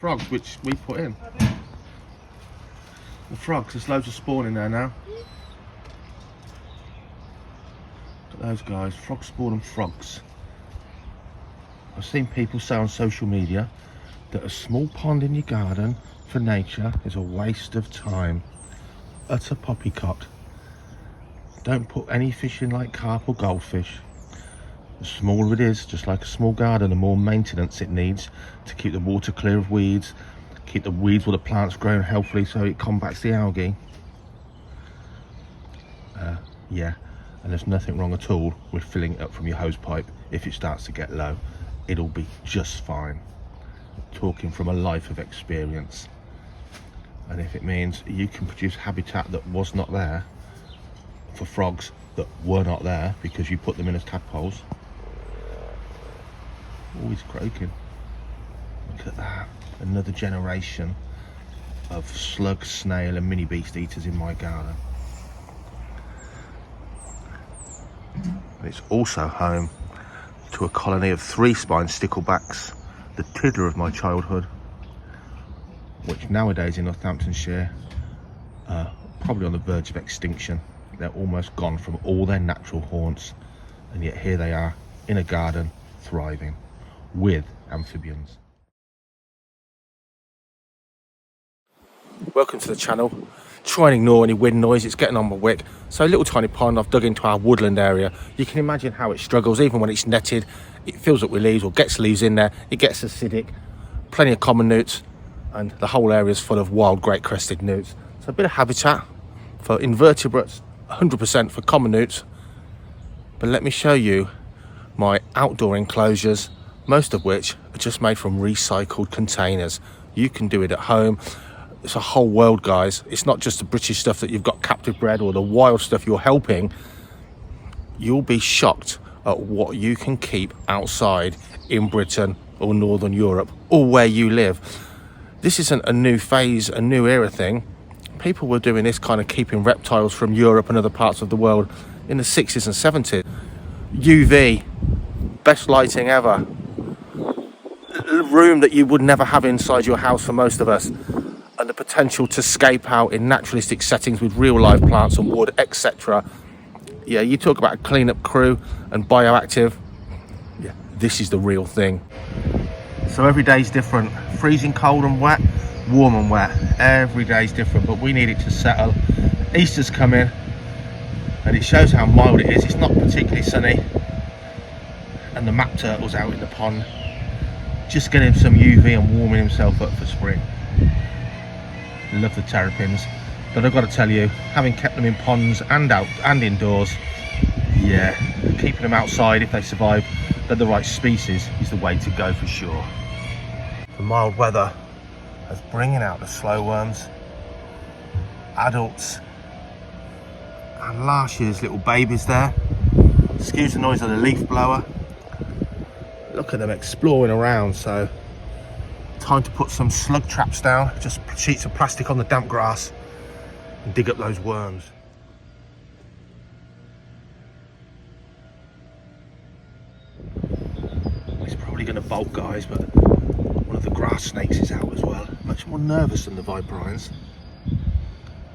Frogs, which we put in. The frogs, there's loads of spawn in there now. Look at those guys, frog spawn and frogs. I've seen people say on social media that a small pond in your garden for nature is a waste of time. Utter poppycock. Don't put any fish in like carp or goldfish. The smaller it is, just like a small garden, the more maintenance it needs to keep the water clear of weeds, keep the weeds where the plants growing healthily so it combats the algae. Yeah, and there's nothing wrong at all with filling it up from your hose pipe. If it starts to get low, it'll be just fine. Talking from a life of experience. And if it means you can produce habitat that was not there for frogs that were not there because you put them in as tadpoles. Oh, he's croaking. Look at that. Another generation of slug, snail and mini beast eaters in my garden. It's also home to a colony of 3-spined sticklebacks, the tiddler of my childhood, which nowadays in Northamptonshire are probably on the verge of extinction. They're almost gone from all their natural haunts, and yet here they are in a garden thriving with amphibians. Welcome to the channel. Try and ignore any wind noise, it's getting on my wick. So a little tiny pond I've dug into our woodland area. You can imagine how it struggles, even when it's netted. It fills up with leaves or gets leaves in there, it gets acidic. Plenty of common newts, and the whole area is full of wild great crested newts. So a bit of habitat for invertebrates, 100% for common newts. But let me show you my outdoor enclosures, most of which are just made from recycled containers. You can do it at home. It's a whole world, guys. It's not just the British stuff that you've got captive bred or the wild stuff you're helping. You'll be shocked at what you can keep outside in Britain or Northern Europe or where you live. This isn't a new phase, a new era thing. People were doing this kind of keeping reptiles from Europe and other parts of the world in the 60s and 70s. UV, best lighting ever. A room that you would never have inside your house for most of us. And the potential to scape out in naturalistic settings with real life plants and wood, etc. Yeah, you talk about a cleanup crew and bioactive. Yeah, this is the real thing. So every day's different. Freezing cold and wet, warm and wet. Every day's different, but we need it to settle. Easter's coming, and it shows how mild it is. It's not particularly sunny. And the map turtle's out in the pond, just getting some UV and warming himself up for spring. Love the terrapins, but I've got to tell you, having kept them in ponds and out and indoors, yeah, keeping them outside if they survive, they're the right species, is the way to go for sure. The mild weather is bringing out the slowworms, adults, and last year's little babies there. Excuse the noise of the leaf blower. Look at them exploring around. So time to put some slug traps down, just sheets of plastic on the damp grass, and dig up those worms. It's probably going to bolt, guys, but one of the grass snakes is out as well. Much more nervous than the viperines.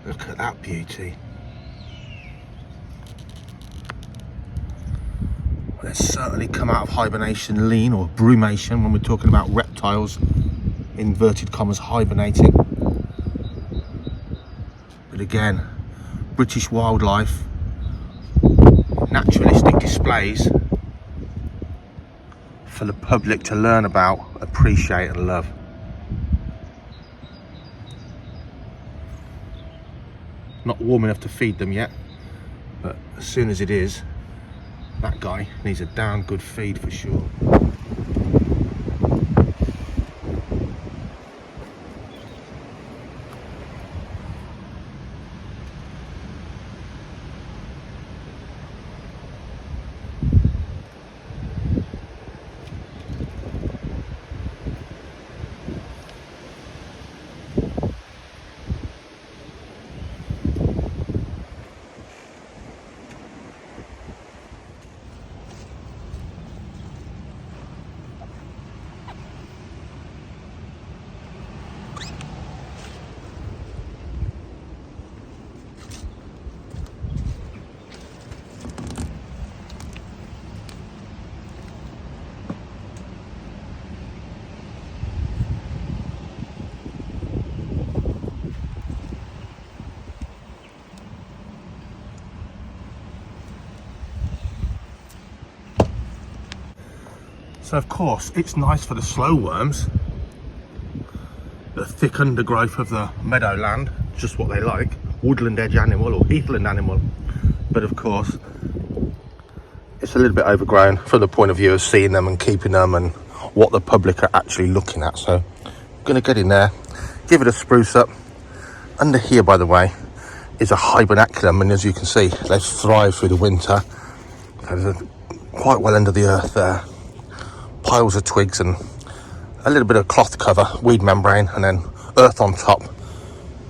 Look at that beauty. Well, it's certainly come out of hibernation lean, or brumation, when we're talking about reptiles, inverted commas, hibernating. But again, British wildlife, naturalistic displays for the public to learn about, appreciate and love. Not warm enough to feed them yet, but as soon as it is, that guy needs a damn good feed for sure. So of course it's nice for the slowworms, the thick undergrowth of the meadowland, just what they like, woodland edge animal or heathland animal. But of course it's a little bit overgrown from the point of view of seeing them and keeping them and what the public are actually looking at. So I'm going to get in there, give it a spruce up. Under here, by the way, is a hibernaculum, and as you can see, they thrive through the winter. They're quite well under the earth there. Piles of twigs and a little bit of cloth cover, weed membrane, and then earth on top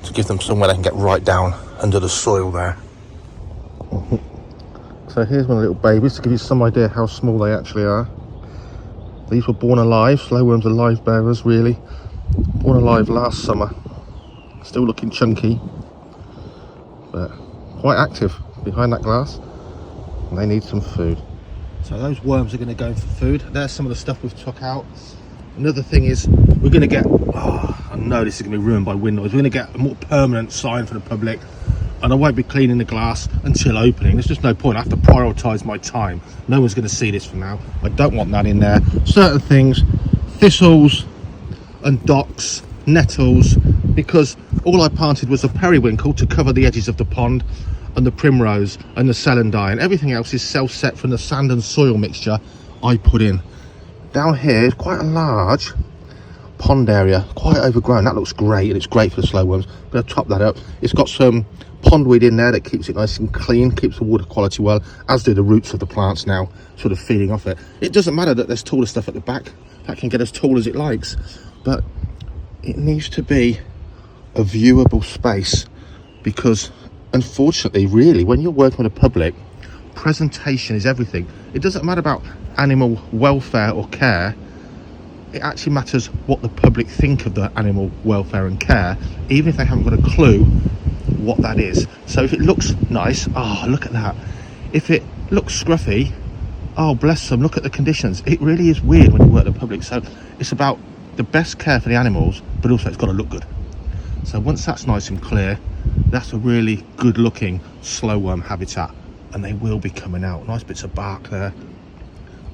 to give them somewhere they can get right down under the soil there. So here's one of the little babies to give you some idea how small they actually are. These were born alive. Slowworms are live bearers, really. Born alive last summer. Still looking chunky, but quite active behind that glass. And they need some food. So those worms are going to go for food. There's some of the stuff we've took out. Another thing is we're going to get, I know this is going to be ruined by wind noise. We're going to get a more permanent sign for the public. And I won't be cleaning the glass until opening. There's just no point. I have to prioritise my time. No one's going to see this for now. I don't want that in there. Certain things, thistles and docks, nettles, because all I planted was a periwinkle to cover the edges of the pond, and the primrose and the celandine, and everything else is self-set from the sand and soil mixture I put in. Down here is quite a large pond area, quite overgrown. That looks great, and it's great for the slowworms. I'm going to top that up. It's got some pondweed in there that keeps it nice and clean, keeps the water quality well, as do the roots of the plants now, sort of feeding off it. It doesn't matter that there's taller stuff at the back. That can get as tall as it likes, but it needs to be a viewable space, because unfortunately, really, when you're working with the public, presentation is everything. It doesn't matter about animal welfare or care. It actually matters what the public think of the animal welfare and care, even if they haven't got a clue what that is. So if it looks nice, oh, look at that. If it looks scruffy, oh, bless them, look at the conditions. It really is weird when you work with the public. So it's about the best care for the animals, but also it's got to look good. So once that's nice and clear, that's a really good looking slowworm habitat, and they will be coming out. Nice bits of bark there.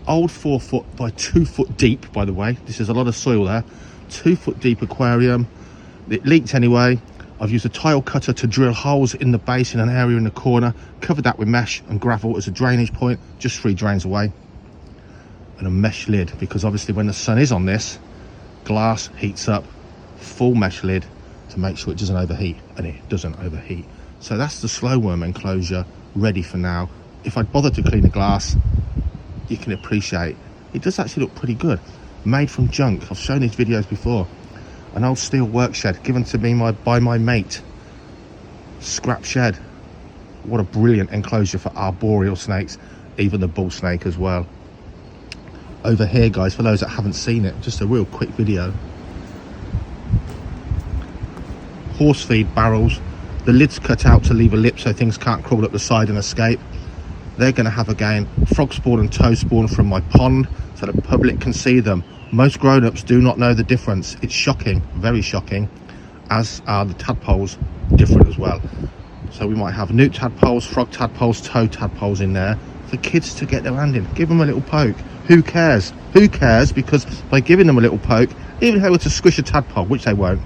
Old 4 foot by 2 foot deep, by the way. This is a lot of soil there. 2 foot deep aquarium. It leaked anyway. I've used a tile cutter to drill holes in the base in an area in the corner, covered that with mesh and gravel as a drainage point, just 3 drains away, and a mesh lid, because obviously when the sun is on this, glass heats up. Full mesh lid to make sure it doesn't overheat, and it doesn't overheat. So that's the slowworm enclosure ready for now. If I'd bothered to clean the glass, you can appreciate it does actually look pretty good. Made from junk. I've shown these videos before. An old steel work shed given to me by my mate. Scrap shed. What a brilliant enclosure for arboreal snakes, even the bull snake as well. Over here, guys, for those that haven't seen it, just a real quick video. Horse feed barrels. The lid's cut out to leave a lip so things can't crawl up the side and escape. They're going to have, again, frog spawn and toad spawn from my pond so the public can see them. Most grown-ups do not know the difference. It's shocking, very shocking, as are the tadpoles, different as well. So we might have newt tadpoles, frog tadpoles, toad tadpoles in there for kids to get their hand in. Give them a little poke. Who cares? Who cares? Because by giving them a little poke, even if they were to squish a tadpole, which they won't,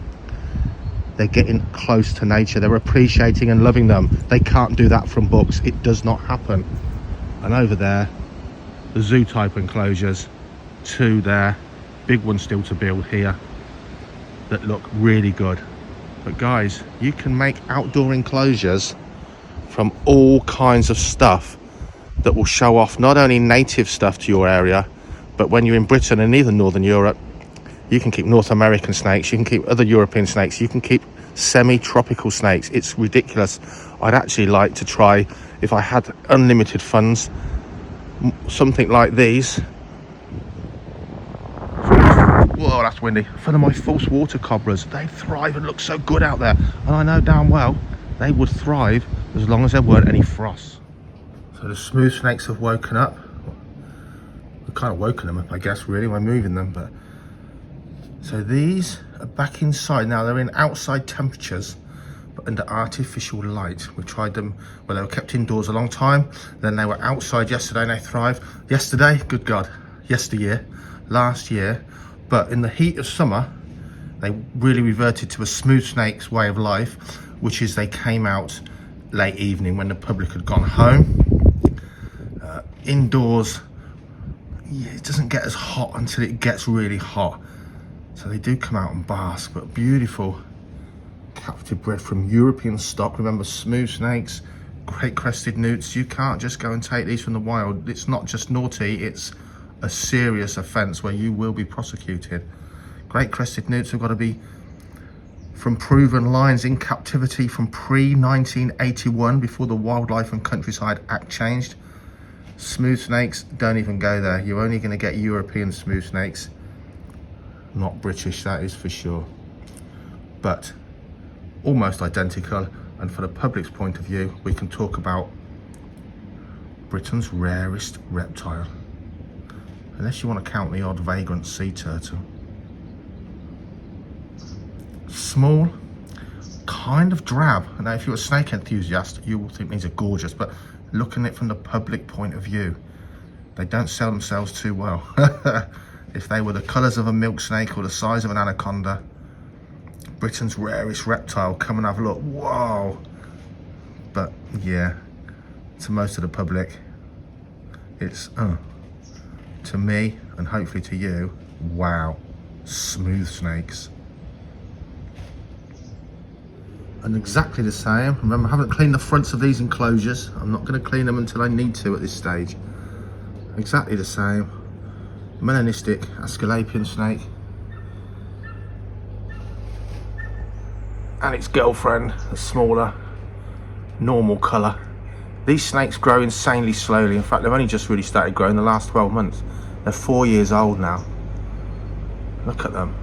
they're getting close to nature. They're appreciating and loving them. They can't do that from books. It does not happen. And over there, the zoo type enclosures, 2 there, big one still to build here, that look really good. But guys, you can make outdoor enclosures from all kinds of stuff that will show off not only native stuff to your area, but when you're in Britain and even Northern Europe, you can keep North American snakes, you can keep other European snakes, you can keep semi-tropical snakes. It's ridiculous. I'd actually like to try, if I had unlimited funds, something like these. Whoa, that's windy. For my false water cobras, they thrive and look so good out there. And I know damn well they would thrive as long as there weren't any frosts. So the smooth snakes have woken up. I've kind of woken them up, I guess, really, by moving them. But so these are back inside now. They're in outside temperatures, but under artificial light. We tried them where they were kept indoors a long time. Then they were outside yesterday and they thrived. Yesterday, good God, yesteryear, last year, but in the heat of summer, they really reverted to a smooth snake's way of life, which is they came out late evening when the public had gone home. Indoors, yeah, it doesn't get as hot until it gets really hot. So they do come out and bask, but beautiful captive bred from European stock. Remember, smooth snakes, great crested newts. You can't just go and take these from the wild. It's not just naughty, it's a serious offence where you will be prosecuted. Great crested newts have got to be from proven lines in captivity from pre-1981, before the Wildlife and Countryside Act changed. Smooth snakes, don't even go there. You're only going to get European smooth snakes, not British, that is for sure. But almost identical, and for the public's point of view, we can talk about Britain's rarest reptile. Unless you want to count the odd vagrant sea turtle. Small, kind of drab. Now, if you're a snake enthusiast, you will think these are gorgeous, but looking at it from the public point of view, they don't sell themselves too well. If they were the colours of a milk snake or the size of an anaconda, Britain's rarest reptile, come and have a look. Whoa! But yeah, to most of the public, it's to me, and hopefully to you, wow, smooth snakes. And exactly the same. Remember, I haven't cleaned the fronts of these enclosures. I'm not going to clean them until I need to at this stage. Exactly the same. Melanistic aesculapian snake. And its girlfriend, a smaller, normal colour. These snakes grow insanely slowly. In fact, they've only just really started growing the last 12 months. They're 4 years old now. Look at them.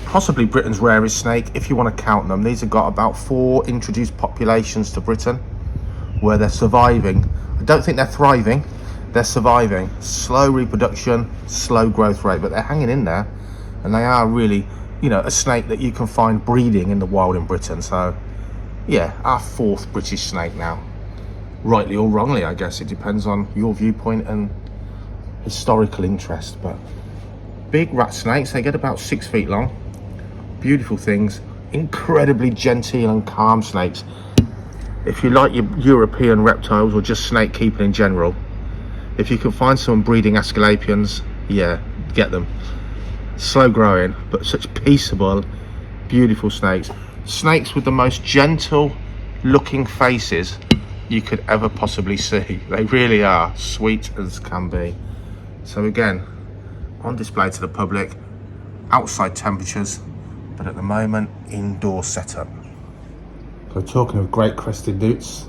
Possibly Britain's rarest snake, if you want to count them. These have got about 4 introduced populations to Britain, where they're surviving. I don't think they're thriving, they're surviving. Slow reproduction, slow growth rate, but they're hanging in there. And they are really, you know, a snake that you can find breeding in the wild in Britain. So, yeah, our 4th British snake now. Rightly or wrongly, I guess. It depends on your viewpoint and historical interest. But big rat snakes, they get about 6 feet long. Beautiful things, incredibly genteel and calm snakes. If you like your European reptiles or just snake keeping in general, if you can find someone breeding aesculapians, yeah, get them. Slow growing, but such peaceable, beautiful snakes. Snakes with the most gentle looking faces you could ever possibly see. They really are sweet as can be. So again, on display to the public, outside temperatures, but at the moment, indoor setup. So talking of great crested newts,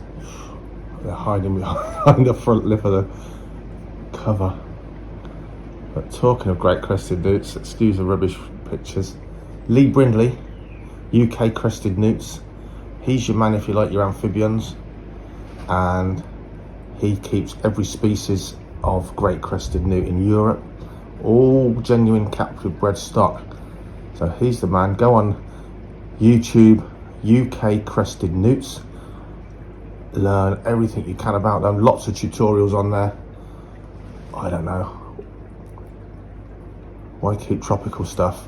they're hiding behind the front lip of the cover. But talking of great crested newts, excuse the rubbish pictures. Lee Brindley, UK crested newts. He's your man if you like your amphibians, and he keeps every species of great crested newt in Europe, all genuine captive bred stock. So he's the man. Go on YouTube, UK crested newts, learn everything you can about them. Lots of tutorials on there. I don't know, why keep tropical stuff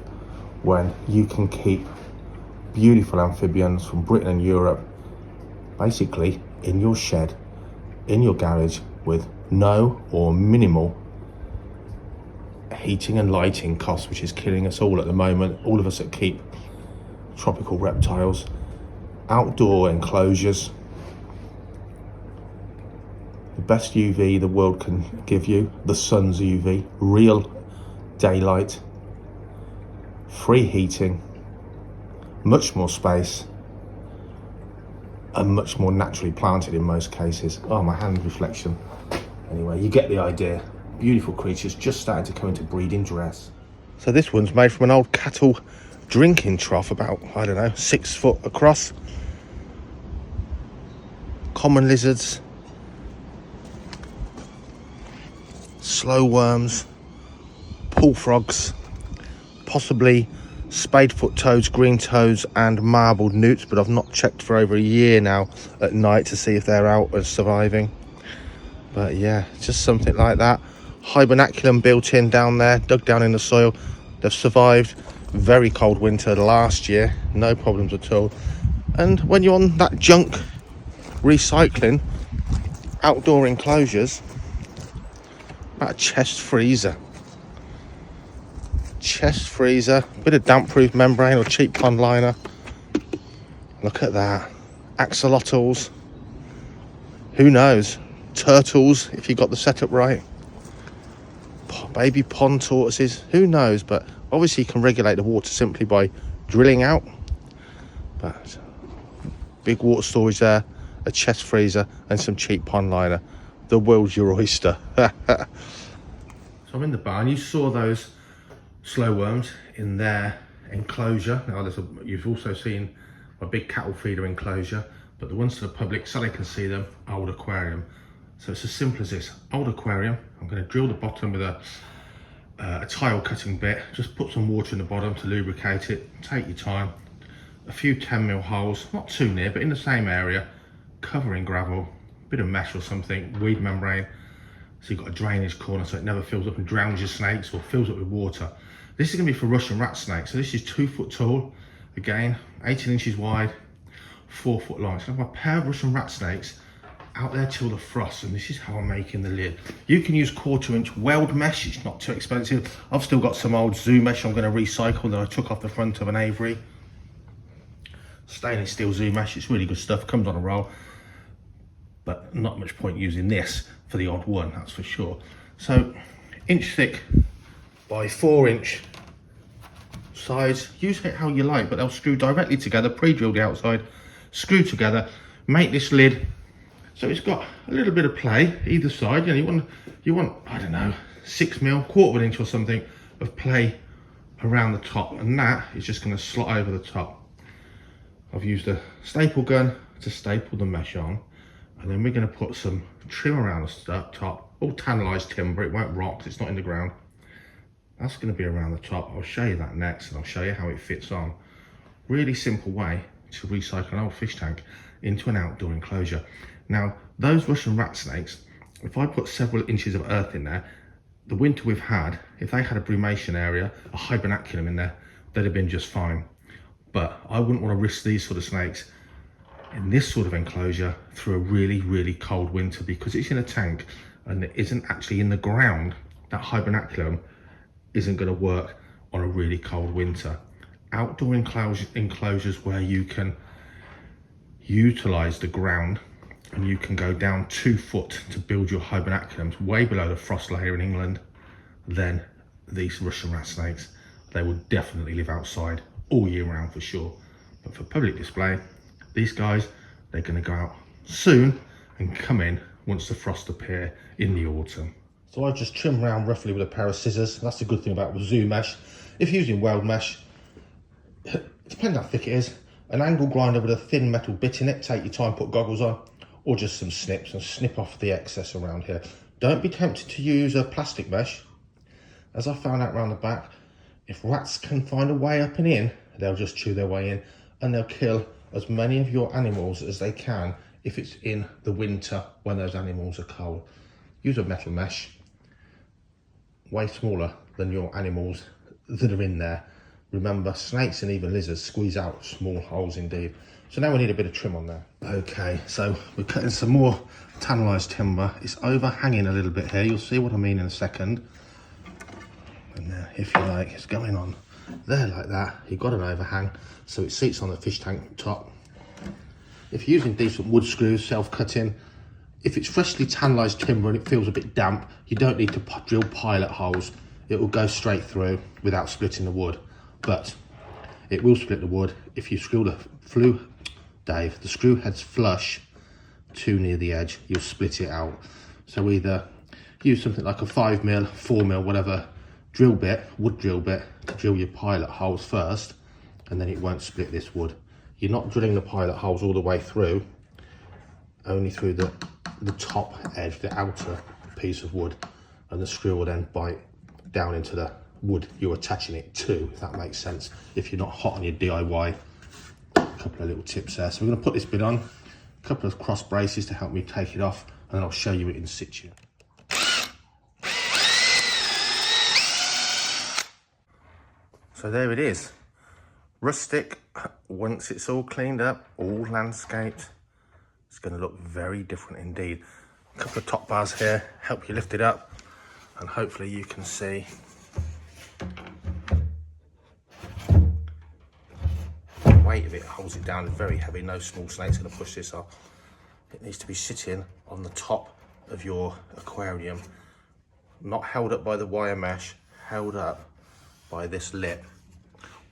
when you can keep beautiful amphibians from Britain and Europe basically in your shed, in your garage, with no or minimal heating and lighting costs, which is killing us all at the moment. All of us that keep tropical reptiles, outdoor enclosures, the best UV the world can give you, the sun's UV, real daylight, free heating, much more space, and much more naturally planted in most cases. Oh, my hand reflection. Anyway, you get the idea. Beautiful creatures just starting to come into breeding dress. So this one's made from an old cattle drinking trough, about, I don't know, 6 foot across. Common lizards, slowworms, pool frogs, possibly spadefoot toads, green toads and marbled newts, but I've not checked for over a year now at night to see if they're out and surviving. But yeah, just something like that. hibernaculum built in down there, dug down in the soil. They've survived very cold winter last year, no problems at all. And when you're on that junk recycling outdoor enclosures, about a chest freezer, bit of damp proof membrane or cheap pond liner. Look at that. Axolotls, who knows, turtles if you got the setup right, baby pond tortoises, who knows. But obviously you can regulate the water simply by drilling out. But big water storage there, a chest freezer and some cheap pond liner. The world's your oyster. So I'm in the barn. You saw those slowworms in their enclosure. Now you've also seen a big cattle feeder enclosure, but the ones to the public so they can see them, old aquarium. So it's as simple as this. Old aquarium, I'm going to drill the bottom with a tile cutting bit, just put some water in the bottom to lubricate it. Take your time. A few 10mm holes, not too near, but in the same area, covering gravel, bit of mesh or something, weed membrane, so you've got a drainage corner so it never fills up and drowns your snakes or fills up with water. This is going to be for Russian rat snakes. So this is 2 foot tall, again 18 inches wide, 4 foot long. So I have a pair of Russian rat snakes out there till the frost, and this is how I'm making the lid. You can use 1/4 inch weld mesh, it's not too expensive. I've still got some old zoo mesh I'm going to recycle that I took off the front of an aviary. Stainless steel zoo mesh, it's really good stuff, comes on a roll, but not much point using this for the odd one, that's for sure. So inch thick by 4 inch sides, use it how you like, but they'll screw directly together, pre-drilled the outside, screw together, make this lid so it's got a little bit of play either side. You know, you want I don't know, 6mm, 1/4 inch or something of play around the top, and that is just going to slot over the top. I've used a staple gun to staple the mesh on, and then we're going to put some trim around the top, all tannalized timber, it won't rot, it's not in the ground. That's going to be around the top. I'll show you that next, and I'll show you how it fits on. Really simple way to recycle an old fish tank into an outdoor enclosure. Now, those Russian rat snakes, if I put several inches of earth in there, the winter we've had, if they had a brumation area, a hibernaculum in there, they'd have been just fine. But I wouldn't want to risk these sort of snakes in this sort of enclosure through a really, really cold winter, because it's in a tank and it isn't actually in the ground. That hibernaculum isn't going to work on a really cold winter. Outdoor enclosures where you can utilize the ground and you can go down 2 foot to build your hibernaculums way below the frost layer in England, then these Russian rat snakes, they will definitely live outside all year round for sure. But for public display, these guys, they're going to go out soon and come in once the frost appear in the autumn. So I've just trimmed around roughly with a pair of scissors. That's the good thing about zoo mesh. If you're using weld mesh, depending how thick it is, an angle grinder with a thin metal bit in it, take your time, put goggles on, or just some snips and snip off the excess around here. Don't be tempted to use a plastic mesh. As I found out around the back, if rats can find a way up and in, they'll just chew their way in, and they'll kill as many of your animals as they can if it's in the winter when those animals are cold. Use a metal mesh, way smaller than your animals that are in there. Remember, snakes and even lizards squeeze out small holes indeed. So now we need a bit of trim on there. Okay, so we're cutting some more tannalized timber. It's overhanging a little bit here. You'll see what I mean in a second. And if you like, it's going on there like that. You've got an overhang, so it seats on the fish tank top. If you're using decent wood screws, self-cutting, if it's freshly tannalized timber and it feels a bit damp, you don't need to drill pilot holes. It will go straight through without splitting the wood. But it will split the wood if you screw the screw head's flush too near the edge, you'll split it out. So either use something like a 5mm, 4mm, whatever drill bit, wood drill bit, to drill your pilot holes first, and then it won't split this wood. You're not drilling the pilot holes all the way through, only through the top edge, the outer piece of wood, and the screw will then bite down into the wood you're attaching it to, if that makes sense, if you're not hot on your DIY. A couple of little tips there. So we're going to put this bit on, a couple of cross braces to help me take it off, and then I'll show you it in situ. So there it is. Rustic, once it's all cleaned up, all landscaped, it's going to look very different indeed. A couple of top bars here help you lift it up, and hopefully you can see the weight of it holds it down. It's very heavy. No small snake's going to push this up. It needs to be sitting on the top of your aquarium, not held up by the wire mesh, held up by this lip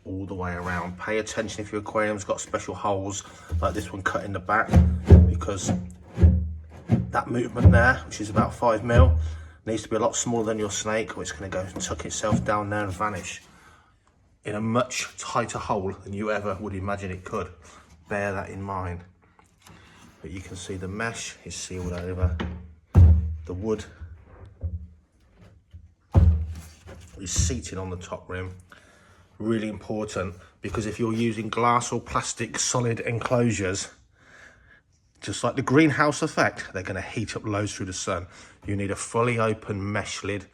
all the way around. Pay attention if your aquarium's got special holes like this one cut in the back, because that movement there, which is about 5 mil, needs to be a lot smaller than your snake, or it's going to go and tuck itself down there and vanish in a much tighter hole than you ever would imagine it could. Bear that in mind. But you can see the mesh is sealed over. The wood is seated on the top rim. Really important, because if you're using glass or plastic solid enclosures, just like the greenhouse effect, they're going to heat up loads through the sun. You need a fully open mesh lid,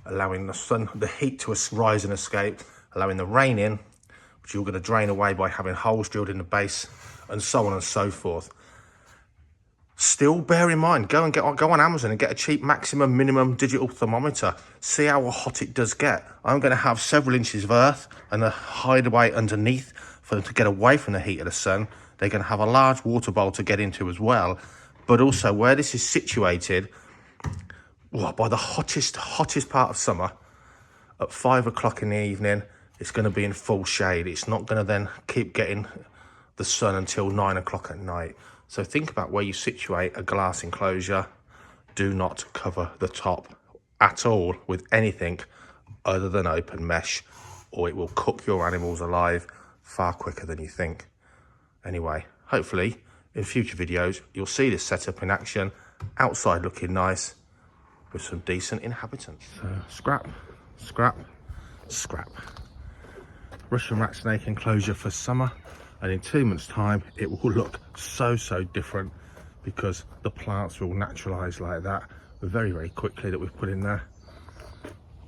allowing the heat to rise and escape, allowing the rain in, which you're going to drain away by having holes drilled in the base, and so on and so forth. Still bear in mind, go on Amazon and get a cheap maximum minimum digital thermometer. See how hot it does get. I'm going to have several inches of earth and a hideaway underneath for them to get away from the heat of the sun. They're going to have a large water bowl to get into as well. But also where this is situated, by the hottest part of summer, at 5 o'clock in the evening, it's going to be in full shade. It's not going to then keep getting the sun until 9 o'clock at night. So think about where you situate a glass enclosure. Do not cover the top at all with anything other than open mesh, or it will cook your animals alive far quicker than you think. Anyway, hopefully in future videos you'll see this setup in action, outside looking nice with some decent inhabitants. So scrap, scrap, scrap. Russian rat snake enclosure for summer. And in 2 months' time, it will look so different, because the plants will naturalise like that very, very quickly that we've put in there.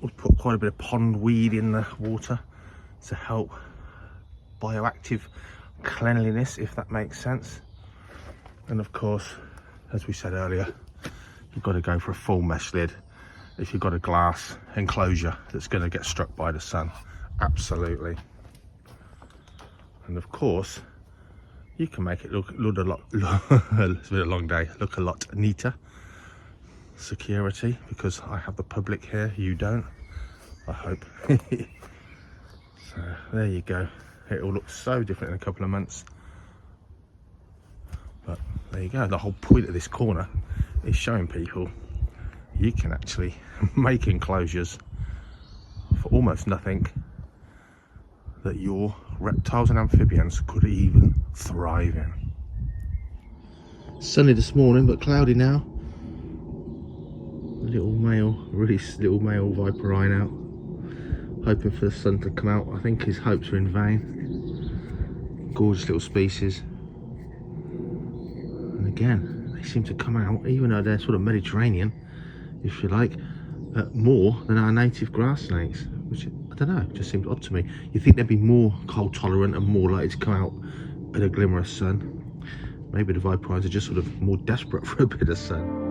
We've put quite a bit of pond weed in the water to help bioactive cleanliness, if that makes sense. And of course, as we said earlier, you've got to go for a full mesh lid if you've got a glass enclosure that's going to get struck by the sun. Absolutely. And of course, you can make it look a lot, it's been a long day, look a lot neater. Security, because I have the public here, you don't, I hope. So there you go. It will look so different in a couple of months. But there you go. The whole point of this corner is showing people you can actually make enclosures for almost nothing that your reptiles and amphibians could even thrive in. Sunny this morning, but cloudy now. Little male viperine out, hoping for the sun to come out. I think his hopes are in vain. Gorgeous little species. And again, they seem to come out, even though they're sort of Mediterranean, if you like, more than our native grass snakes, which I don't know, just seems odd to me. You think they'd be more cold tolerant and more likely to come out at a glimmer of sun. Maybe the viperines are just sort of more desperate for a bit of sun.